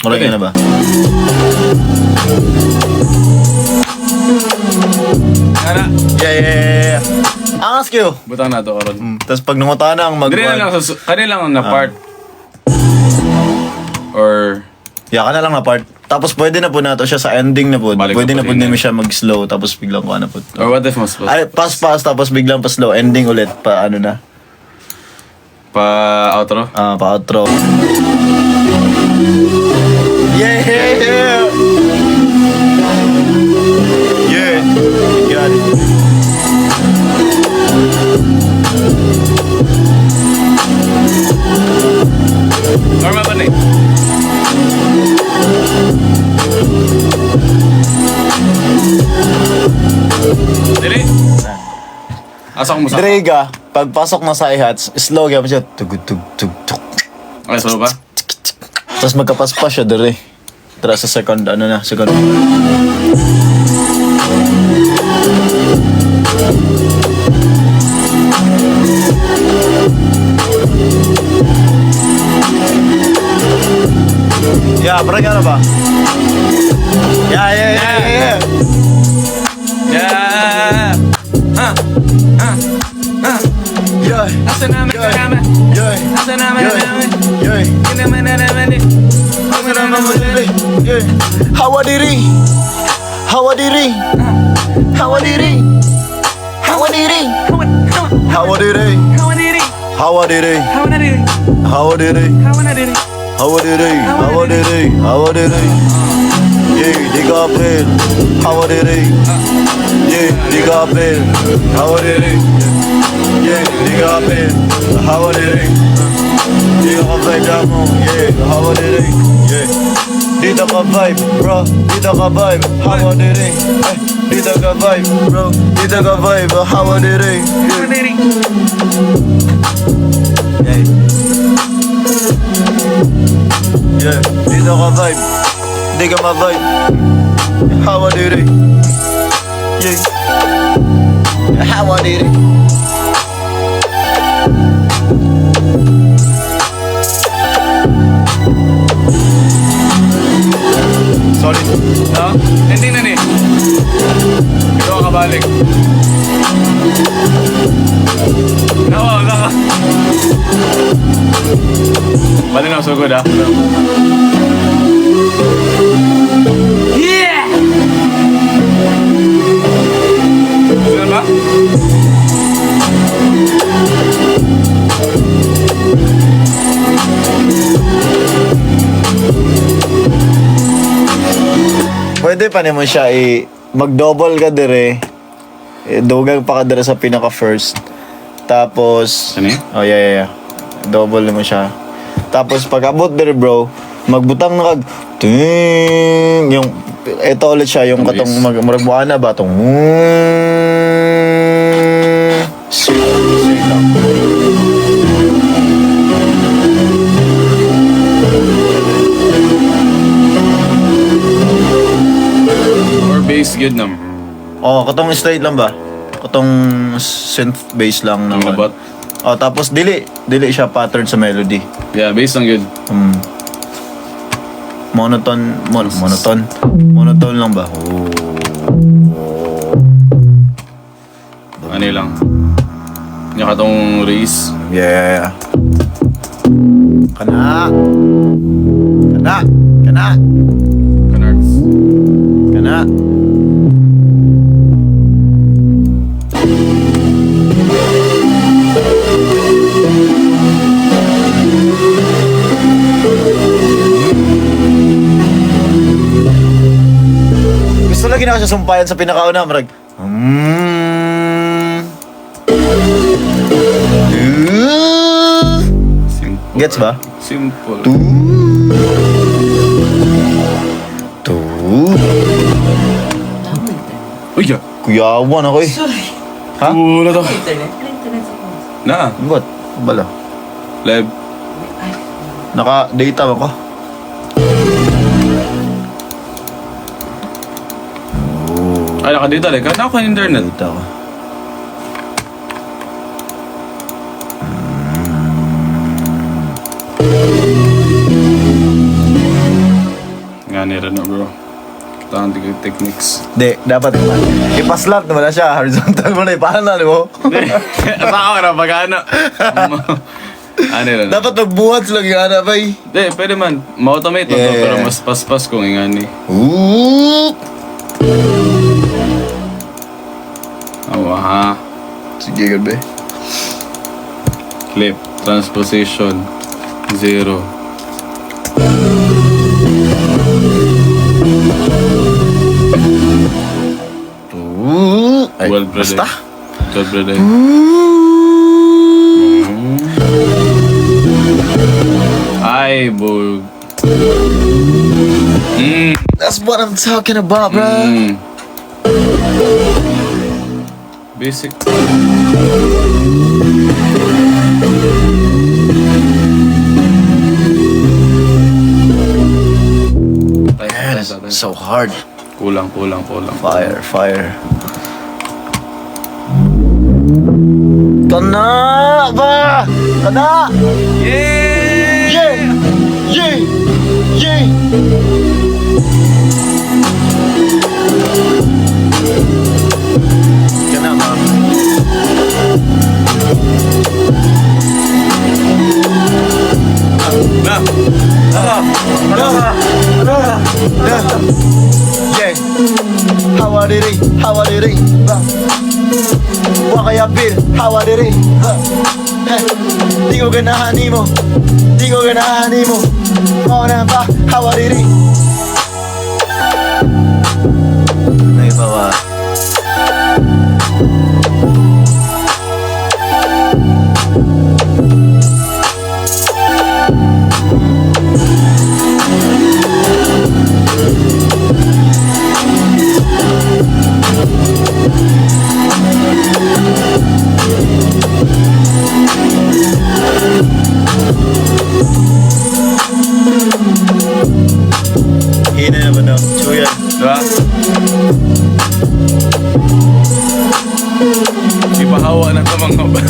Marami na ba? Kara. Yeah. Angas kayo. Butang na to, Oron. Tapos pag nunguta na ang Kanina lang, kanina lang na part. Or... Yeah, ka na lang na part. Tapos pwede na po na to siya sa ending na po. Balik Pwede na na po po din din siya mag-slow tapos biglang ko na po. Or what if mas... Ay, pass tapos biglang pa slow. Ending ulit pa ano na. Pa-outro? Pa-outro. Yeah! Yeah! Got it. Normal ba na eh? Dili? Asa ko mo sa... Drega, pagpasok na sa i-hats, slow gamit siya. Tug. Okay, solo ba? Tapos magkapaspas siya dire. Tara sa second, second. Yeah, parang gano'n ba? Yeah. Yeah! Yeah. Asa namin, Yeah. asa namin. Yeah. Asa namin, asa namin. Yeah. Asa namin, asa namin. Asa namin, Yeah. Hawadiri. Hawadiri. Hawadiri. Hawadiri. Hawadiri. Hawaniri. Hawadiri. Hawaniri. Hawadiri. Hawaniri. Hawadiri. Hawadiri. Hawadiri. Yeah, di Gabriel. Hawadiri. Yeah, di Gabriel. Hawadiri. Yeah, di Gabriel. Hawadiri. Dito ka vibe damo. Yeah, hawadiri. Yeah. Dito ka vibe, bro. Dito ka vibe. Hawadiri. Dito ka vibe, bro. Dito ka vibe. Hawadiri. Hawaniri. Yeah. Yeah, dito ka vibe. Di ka ma-vibe. Hawadiri. Yeah. Hawadiri. Sorry. No? Ending na ni. Ito ka kabalik. Nawa ka. Bali na, so good ah. Yeah! Sino ba? Pwede pa naman siya mag-double ka dire. Dugang pa ka dire sa pinaka first. Tapos Ano yun? oh yeah. Double naman siya. Tapos pag abot dire bro, magbutang na kag ting yung ito ulit siya yung Bilis. katong murag na ba tong sweet lang. Or bass good nam. Oh, katong straight lang ba? Katong synth bass lang Ang naman. labat. Oh, tapos dili siya pattern sa melody. Yeah, bass lang good. Monotone lang ba? Oh. Ano yun lang. Yung katong race. Yeah. Kana. Canards. Kana. Gusto lagi na ako siya sumpayan sa pinakauna, marag. Simple. Gets ba? Simple. Uy, ya. Kuyawan ako eh. Sorry. Ha? Wala to. Internet? Wala internet sa phone. Na. Ba't? Bala. Live. Naka-data ako. Ay, nakadita like. Ano ako internet? Data ako. Kanira na bro. Tangan tigil techniques. Di, dapat naman. Ipaslat naman na siya. Horizontal mo na. Paano na mo? Saka ko na pag-ano. Ano yun? Dapat magbuhat lang yung hanap ay. Hindi, pwede man. Ma-automate na to, Yeah. pero mas paspas kung ingani. Ooh! Awa ha. Sige, gabi. Clip. Transposition. 0. Ooh! Ay, Well, brother. basta. Well, brother. Ay, bol. That's what I'm talking about, bro. Basic. Man, it's so hard. Kulang. Fire, fire. Kana ba? Kana! Yeah! Yeah! Yeah! Yeah! Kana ba? Na! Yeah! Hawariri, hawariri. Wakayapil, hawariri. Di ko ganahan mo. Di ko ganahan mo. Muna ba, hawariri. May bawa. Hina naman daw. Chuyan. Diba? Ipahawa na ito mga ba?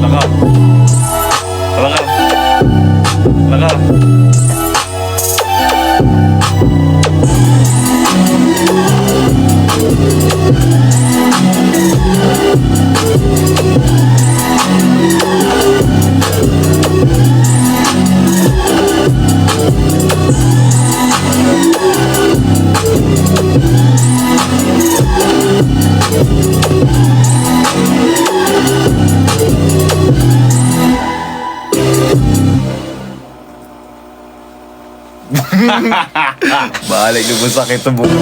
Laka. Laka. Laka. Balik na mo sakit sa buka.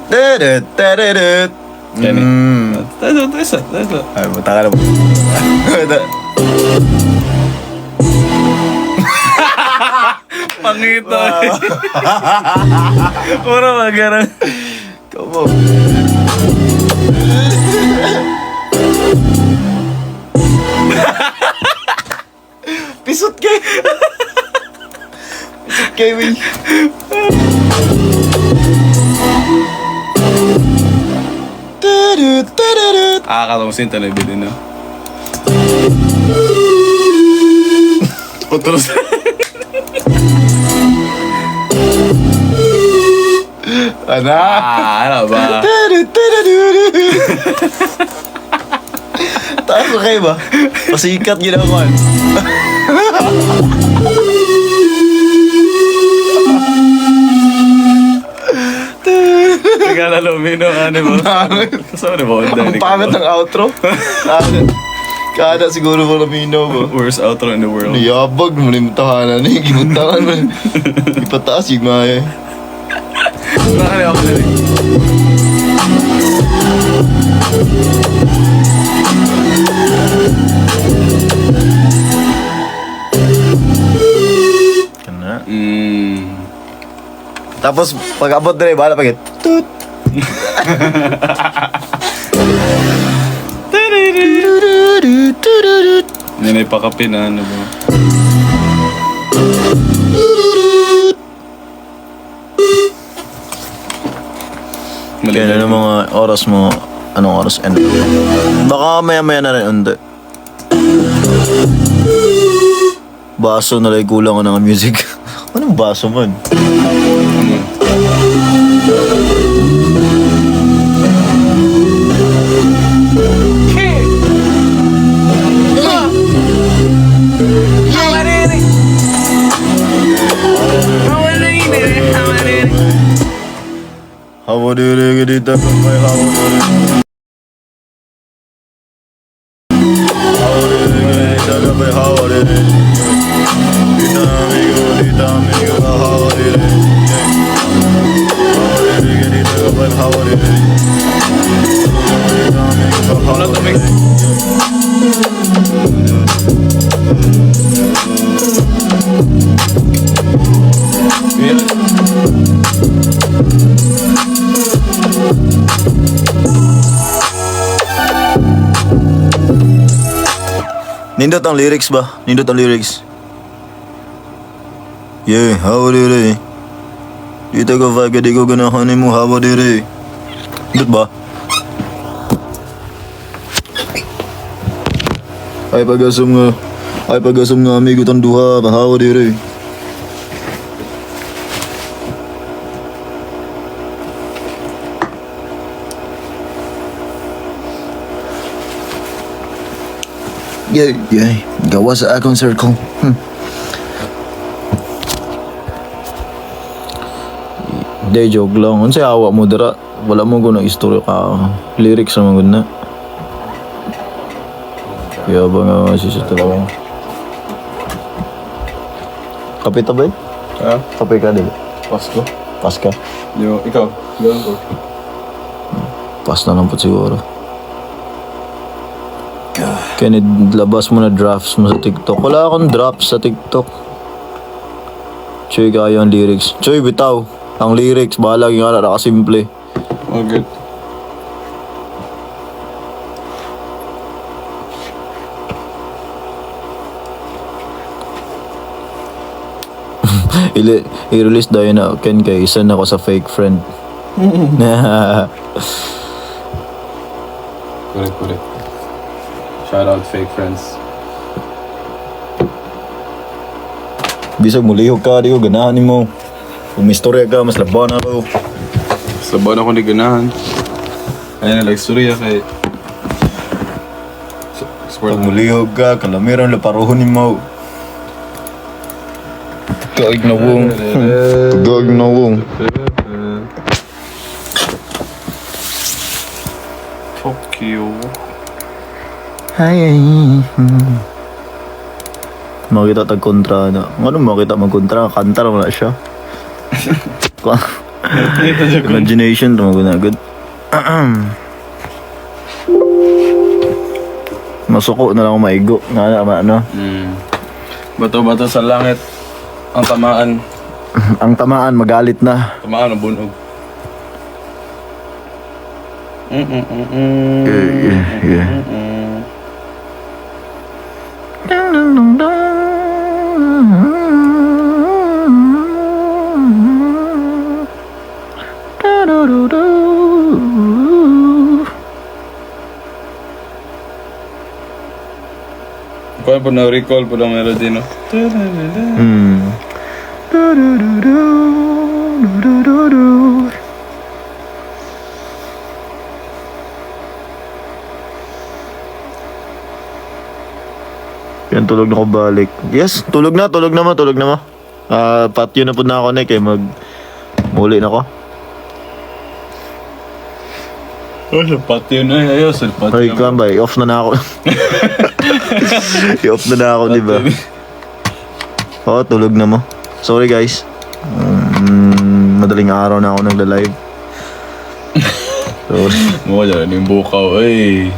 Tadad, tadadad. Yan Mm. Tesa. Ay, buta ka na mo. Pangito. Puro magarang. Come on. Pisot kay. Pisot kay, Will. Tadad, tadadad. Katamusin tayo na bilhin na. Otros. Ana? Ano ba? Tadad, tadadad. Taas ko kayo ba? Pasikat ginawa. Nagala lumino, ano ba? Kasama na ba? Ang pangit ng outro. Kada siguro mo naminaw ba? Worst outro in the world. Niyabag mo na yung tahanan eh. Gimuntangan mo. Ipataas yung maya. Nakaliwa ko na rin. Kana. Tapos pag abot na rin, bahala pagit. Tut! Yan ay pakapin na ano ba? Kaya na mga oras mo, anong oras? Ano? Baka maya-maya na rin, hindi. Baso na lang kulang ko ng music. Anong baso man? Hawa diri kita kamay hawa diri. Hawa diri kita kamay hawa diri. Dita amigo hawa diri. Hawa diri kita kamay hawa diri. Dita amigo hawa diri. Nindot ang lyrics ba? Nindot ang lyrics. Yeah, hawa diri. Dito ko vibe, di ko ganahan mo hawa diri. Nindot ba? Ay pagasam nga amigo tang duha, hawa diri. Yeah, gawa sa akong circle. Hindi, joke lang. Ano siya awa mo dira? Wala mo gano'ng istorya ka. Lyrics naman gano'n na. Kaya ba nga siya talaga? Kape ta ba? Ha? Kape ka din. Pasko? Pas ka? Yo, ikaw. Gano'n ko. Pas na lang po siguro. Kaya labas mo na drafts mo sa TikTok. Wala akong drafts sa TikTok. Choy, kaya ang lyrics. Choy, bitaw. Ang lyrics, bahala yung nakasimple. Okay. I-release daw yun na Ken kay isa na ako sa fake friend. Correct. Shout out fake friends. Bisag mo lihog ka, di ko ganahan mo. Kung may storya ka, mas laban ako. Sa buwan ako naganahan. Ayun na, like surya kay... Pag mo lihog ka, kalamiran laparuhon ni mo. Kaig na wong. Kaig na wong. Fuck you. Ay. Makita tag kontra na. Ano makita magkontra? Kanta naman na siya. Imagination to magunagod. Masuko na lang ako maigo. Ano? Bato-bato sa langit. Ang tamaan. Ang tamaan, magalit na. Tamaan ang bunog. Yeah. Kaya po na-recall po ng melody, no? Yan, tulog na ko balik. Yes, tulog na mo. Patio na po na ako na kay muli na ko. Oh, sapat yun. Ayaw, sapat Ay, kambay, off na ako. I-off na ako, di ba? Oo, tulog na mo. Sorry guys. Madaling araw na ako nagla-live. Sorry. Mukha dyan, yung bukaw. Ay.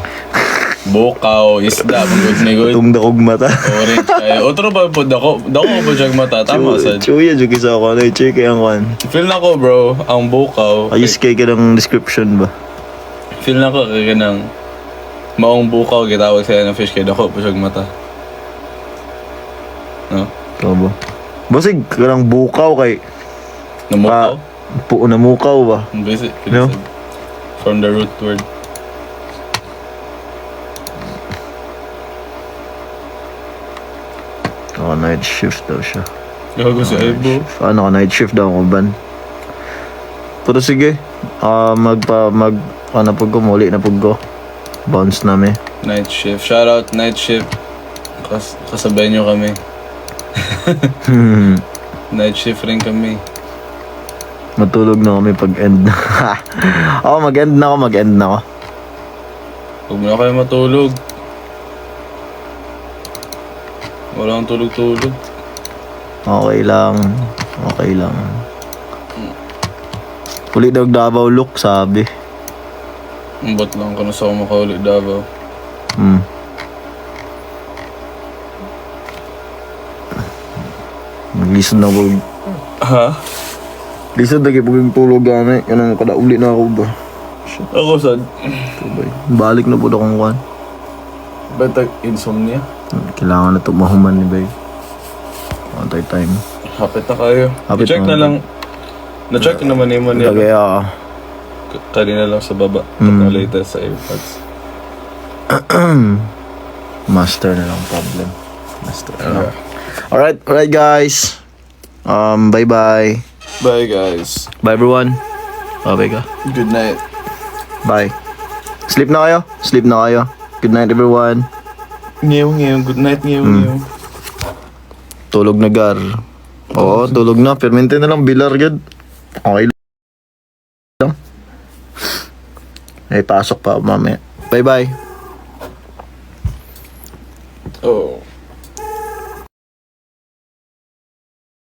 Bukaw, isda, good na good. Itong dakog mata. Orange kayo. Otro ba po, dako ba dyan mata? Tama, sad. Chuya, jukis ako. Ano, check ang kwan. Feel na ko, bro, ang bukaw. Ayos kay ka ng description ba? Feel na ko kaya ng maong bukaw, kitawag sa'yo ng fish kaya dako po siyang mata. No? Ito ba? Basig ka ng bukaw kay... Namukaw? Namukaw ba? Basic. No? From the root word. Night shift daw siya. Gago si Aibo. Night shift daw ako ban. Pero sige, ano pag ko, muli na pag ko. Bounce namin. Night shift. Shout out night shift. Kasabay nyo kami. Night shift rin kami. Matulog na kami pag end na. mag-end na ako. Huwag mo na kayo matulog. Walang tulog-tulog. Okay lang. Uli daw Davao look, sabi. Ba't lang ka na sa kumakauli Davao? Nag-listen na ako. Ha? Listen na kipag tulog gana. Yan ang kadauli na ako ba. Ako sad. Balik na po akong kuhan. Ba't insomnia? Kailangan na ito mahuman ni Bay. Antay time. Hapit na kayo. Hapit I-check na. na lang. Na-check naman yung money. Kaya Kanina lang sa baba. Na later sa AirPods. master na lang problem. Master na lang. Alright guys. Bye. Bye guys. Bye everyone. Bye ka. Good night. Bye. Sleep na kayo. Good night everyone. Ngayon. Good night ngayon. Tulog na gar. Oo, tulog na. Permente na lang bilar gad. Okay lang. Ay, pasok pa mamaya. Bye. Oh.